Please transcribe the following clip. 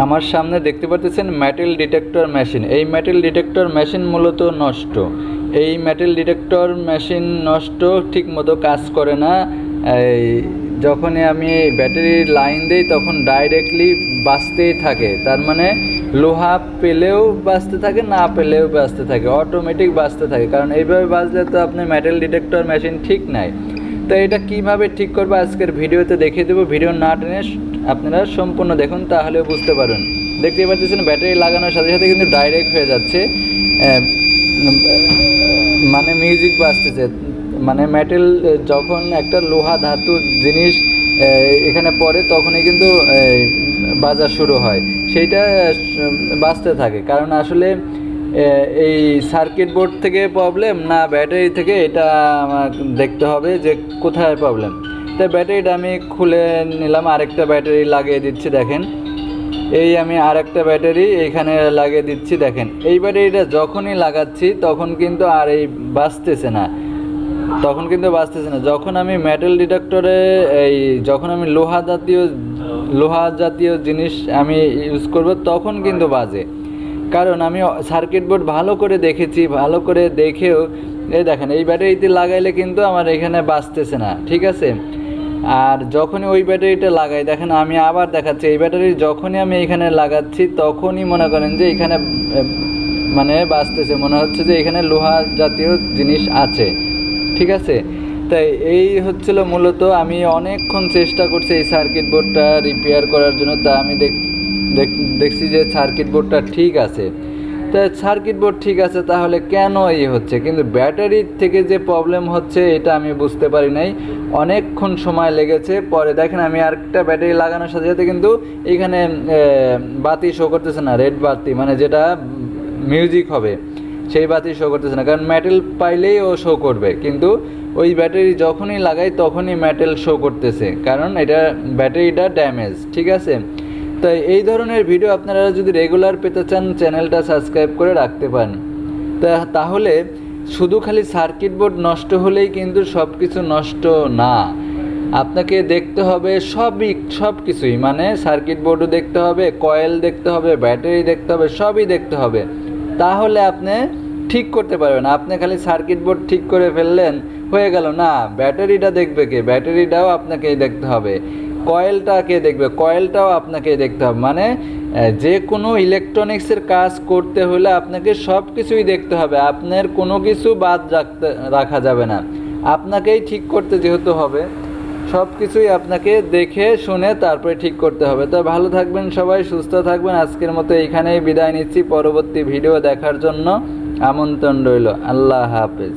আমার সামনে দেখতে পাচ্ছেন মেটাল ডিটেক্টর মেশিন। এই মেটাল ডিটেক্টর মেশিন মূলত নষ্ট। এই মেটাল ডিটেক্টর মেশিন নষ্ট, ঠিক মতো কাজ করে না। যখনই আমি ব্যাটারির লাইন দিই তখন ডাইরেক্টলি বাজতেই থাকে। তার মানে লোহা পেলেও বাজতে থাকে, না পেলেও বাজতে থাকে, অটোমেটিক বাজতে থাকে। কারণ এইভাবে বাজলে তো আপনার মেটাল ডিটেক্টর মেশিন ঠিক নাই। তো এটা কিভাবে ঠিক করবো আজকের ভিডিওতে দেখিয়ে দেবো। ভিডিও না টেনে আপনারা সম্পূর্ণ দেখুন, তাহলে বুঝতে পারবেন। দেখতে পাচ্ছেন ব্যাটারি লাগানোর সাথে সাথে কিন্তু ডাইরেক্ট হয়ে যাচ্ছে, মানে মিউজিক বাজতেছে। মানে মেটাল যখন একটা লোহা ধাতু জিনিস এখানে পড়ে তখনই কিন্তু বাজা শুরু হয়, সেইটা বাজতে থাকে। কারণ আসলে এই সার্কিট বোর্ড থেকে প্রবলেম না ব্যাটারি থেকে, এটা আমার দেখতে হবে যে কোথায় প্রবলেম। তাই ব্যাটারিটা আমি খুলে নিলাম, আরেকটা ব্যাটারি লাগিয়ে দিচ্ছি। দেখেন, এই আমি আরেকটা ব্যাটারি এইখানে লাগিয়ে দিচ্ছি। দেখেন, এই ব্যাটারিটা যখনই লাগাচ্ছি তখন কিন্তু আর এই বাজতেছে না, যখন আমি মেটাল ডিটেক্টরে যখন আমি লোহা জাতীয় জিনিস আমি ইউজ করব তখন কিন্তু বাজে। কারণ আমি সার্কিট বোর্ড ভালো করে দেখেছি, ভালো করে দেখেও এই দেখেন এই ব্যাটারিতে লাগাইলে কিন্তু আমার এখানে বাজতেছে না, ঠিক আছে। আর যখনই ওই ব্যাটারিটা লাগাই, দেখেন আমি আবার দেখাচ্ছি, এই ব্যাটারি যখনই আমি এখানে লাগাচ্ছি তখনই মনে করেন যে এখানে মানে বাজতেছে, মনে হচ্ছে যে এখানে লোহা জাতীয় জিনিস আছে, ঠিক আছে। তাই এই হচ্ছিল মূলত, আমি অনেকক্ষণ চেষ্টা করছি এই সার্কিট বোর্ডটা রিপেয়ার করার জন্য। তা আমি দেখছি যে সার্কিট বোর্ডটা ঠিক আছে। তা সার্কিট বোর্ড ঠিক আছে, তাহলে কেন এই হচ্ছে? কিন্তু ব্যাটারির থেকে যে প্রবলেম হচ্ছে এটা আমি বুঝতে পারি নাই, অনেকক্ষণ সময় লেগেছে। পরে দেখেন আমি আরেকটা ব্যাটারি লাগানোর সাথে সাথে কিন্তু এখানে বাতি শো করতেছে না, রেড বাতি, মানে যেটা মিউজিক হবে সেই বাতি শো করতেছে না। কারণ মেটাল পাইলেই ও শো করবে, কিন্তু ওই ব্যাটারি যখনই লাগাই তখনই মেটাল শো করতেছে, কারণ এটা ব্যাটারিটা ড্যামেজ, ঠিক আছে। তাই এই ধরনের ভিডিও আপনারা যদি রেগুলার পেতে চান চ্যানেলটা সাবস্ক্রাইব করে রাখতে পারেন। তাহলে শুধু খালি সার্কিট বোর্ড নষ্ট হলেই কিন্তু সব কিছু নষ্ট না, আপনাকে দেখতে হবে সব কিছুই, মানে সার্কিট বোর্ডও দেখতে হবে, কয়েল দেখতে হবে, ব্যাটারি দেখতে হবে, সবই দেখতে হবে। তাহলে আপনি ঠিক করতে পারবেন। আপনি খালি সার্কিট বোর্ড ঠিক করে ফেললেন, হয়ে গেল না, ব্যাটারিটা দেখবে কে? ব্যাটারিটাও আপনাকেই দেখতে হবে। কয়েলটা কে দেখবে? কয়েলটাও আপনাকেই দেখতে হবে। মানে যে কোনো ইলেকট্রনিক্সের কাজ করতে হলে আপনাকে সব কিছুই দেখতে হবে, আপনার কোনো কিছু বাদ রাখা যাবে না। আপনাকেই ঠিক করতে যেহেতু হবে, সব কিছুই আপনাকে দেখে শুনে তারপরে ঠিক করতে হবে। তো ভালো থাকবেন সবাই, সুস্থ থাকবেন। আজকের মতো এইখানেই বিদায় নিচ্ছি। পরবর্তী ভিডিও দেখার জন্য আমন্ত্রণ রইল। আল্লাহ হাফেজ।